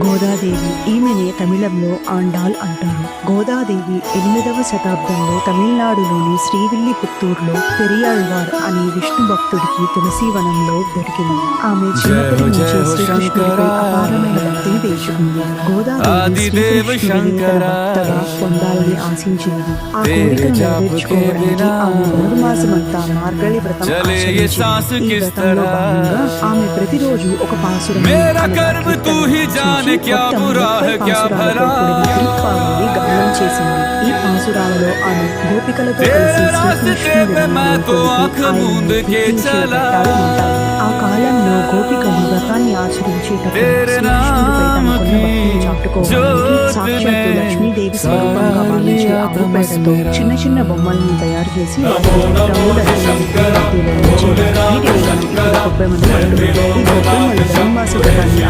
గోదాదేవి. ఈమెనే తమిళంలో ఆండాల్ అంటారు. గోదాదేవి 8వ శతాబ్దంలో తమిళనాడులోని శ్రీవిల్లిపుత్తూరులో పెరియాళ్వార్ అనే విష్ణు భక్తుడికి తులసీవనంలో దొరికింది. ఆమె చిన్నప్పటి నుంచే శ్రీకృష్ణుడిపై అపారమైన భక్తిని పెంచుకుంది. గోదాదేవి శ్రీకృష్ణుడిని తన భక్తగా పొందాలని ఆశించింది. ఆ కోరికను నెరవేర్చుకోవడానికి ఆమె ధనుర్మాసమంతా మార్గళి వ్రతం ఆచరించింది. ఈ వ్రతంలో భాగంగా ఆమె ప్రతిరోజు ఒక పాసురం గానం చేసింది. ఈ పాసురాలలో ఆమె గోపికలతో కలిసి ఆ కాలంలో గోపికలు వ్రతాన్ని ఆచరించేటప్పుడు శ్రీకృష్ణుడిపై తమకున్న భక్తిని చాటుకోవడానికి సాక్షాత్తు లక్ష్మీదేవి స్వరూపంగా భావించే ఆవు పేడతో చిన్న చిన్న బొమ్మలను తయారు చేసి ధనుర్మాస వ్రతాన్ని